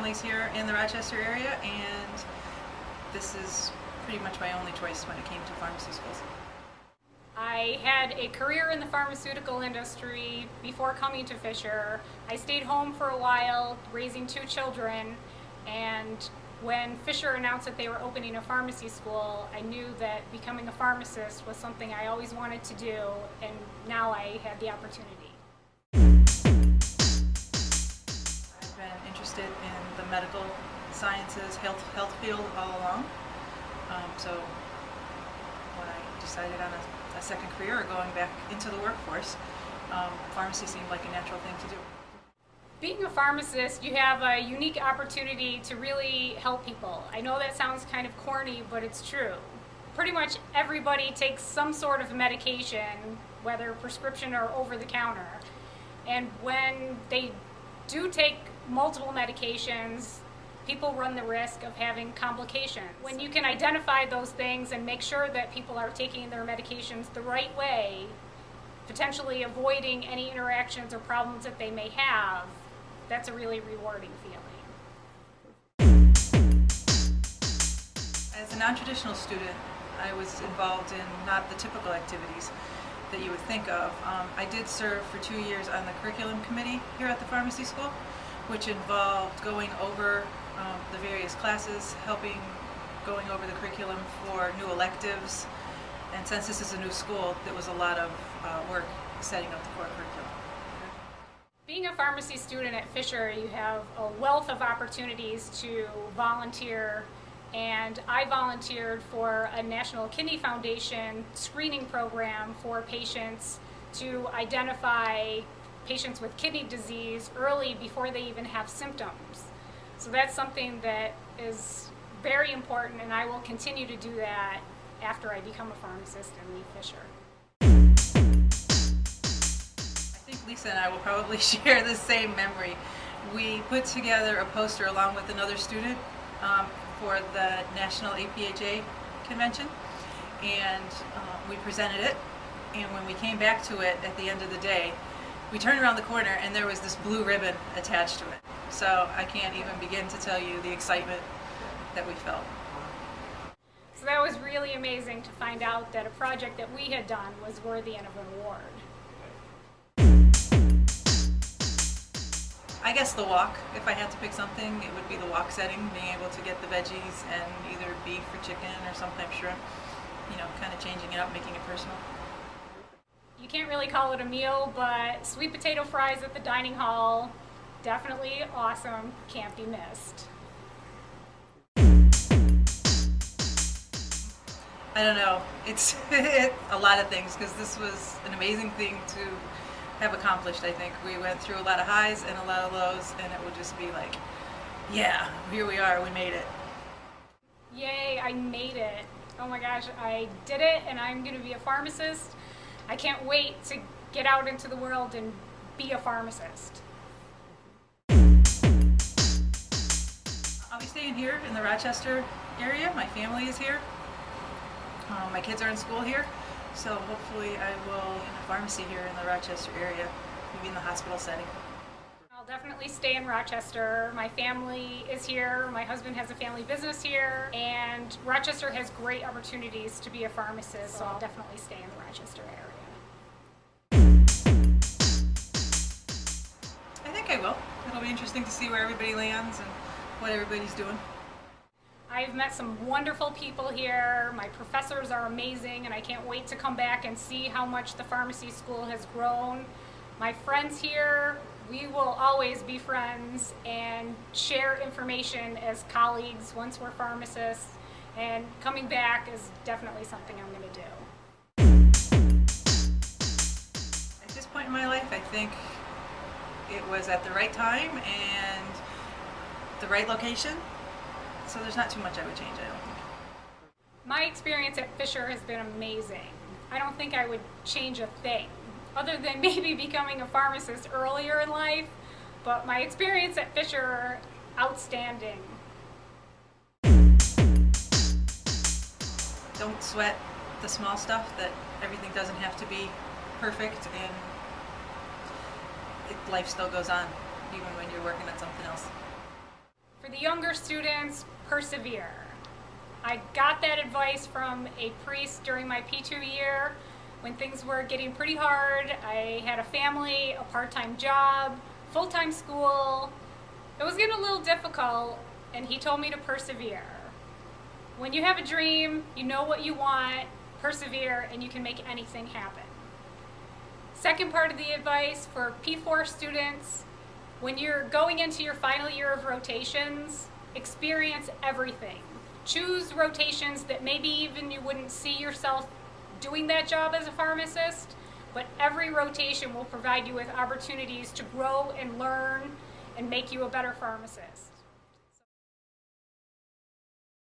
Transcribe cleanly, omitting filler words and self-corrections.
families here in the Rochester area, and this is pretty much my only choice when it came to pharmacy schools. I had a career in the pharmaceutical industry before coming to Fisher. I stayed home for a while, raising 2 children, and when Fisher announced that they were opening a pharmacy school, I knew that becoming a pharmacist was something I always wanted to do, and now I had the opportunity. I've been interested in the medical sciences, health field all along. So when I decided on a second career or going back into the workforce, pharmacy seemed like a natural thing to do. Being a pharmacist, you have a unique opportunity to really help people. I know that sounds kind of corny, but it's true. Pretty much everybody takes some sort of medication, whether prescription or over the counter. And when they do take multiple medications, people run the risk of having complications. When you can identify those things and make sure that people are taking their medications the right way, potentially avoiding any interactions or problems that they may have, that's a really rewarding feeling. As a non-traditional student, I was involved in not the typical activities that you would think of. I did serve for 2 years on the curriculum committee here at the pharmacy school, which involved going over the various classes, going over the curriculum for new electives, and since this is a new school, there was a lot of work setting up the core curriculum. Being a pharmacy student at Fisher, you have a wealth of opportunities to volunteer, and I volunteered for a National Kidney Foundation screening program for patients to identify patients with kidney disease early before they even have symptoms. So that's something that is very important, and I will continue to do that after I become a pharmacist and leave Fisher. I think Lisa and I will probably share the same memory. We put together a poster along with another student for the National APHA convention, and we presented it, and when we came back to it at the end of the day, we turned around the corner and there was this blue ribbon attached to it. So I can't even begin to tell you the excitement that we felt. So that was really amazing to find out that a project that we had done was worthy of an award. I guess the walk, if I had to pick something, it would be the walk setting, being able to get the veggies and either beef or chicken or sometimes shrimp, kind of changing it up, making it personal. You can't really call it a meal, but sweet potato fries at the dining hall, definitely awesome, can't be missed. I don't know, it's a lot of things, because this was an amazing thing to have accomplished, I think. We went through a lot of highs and a lot of lows, and it would just be like, yeah, here we are, we made it. Yay, I made it. Oh my gosh, I did it, and I'm going to be a pharmacist. I can't wait to get out into the world and be a pharmacist. I'll be staying here in the Rochester area. My family is here. My kids are in school here, so hopefully I will in a pharmacy here in the Rochester area, maybe in the hospital setting. I'll definitely stay in Rochester. My family is here. My husband has a family business here, and Rochester has great opportunities to be a pharmacist, so I'll definitely stay in the Rochester area. I think I will. It'll be interesting to see where everybody lands and what everybody's doing. I've met some wonderful people here. My professors are amazing, and I can't wait to come back and see how much the pharmacy school has grown. My friends here, we will always be friends and share information as colleagues once we're pharmacists, and coming back is definitely something I'm going to do. At this point in my life, I think it was at the right time and the right location, so there's not too much I would change, I don't think. My experience at Fisher has been amazing. I don't think I would change a thing, other than maybe becoming a pharmacist earlier in life, but my experience at Fisher, outstanding. Don't sweat the small stuff, that everything doesn't have to be perfect, and life still goes on, even when you're working on something else. For the younger students, persevere. I got that advice from a priest during my P2 year when things were getting pretty hard. I had a family, a part-time job, full-time school. It was getting a little difficult, and he told me to persevere. When you have a dream, you know what you want, persevere, and you can make anything happen. Second part of the advice for P4 students, when you're going into your final year of rotations, experience everything. Choose rotations that maybe even you wouldn't see yourself doing that job as a pharmacist, but every rotation will provide you with opportunities to grow and learn and make you a better pharmacist.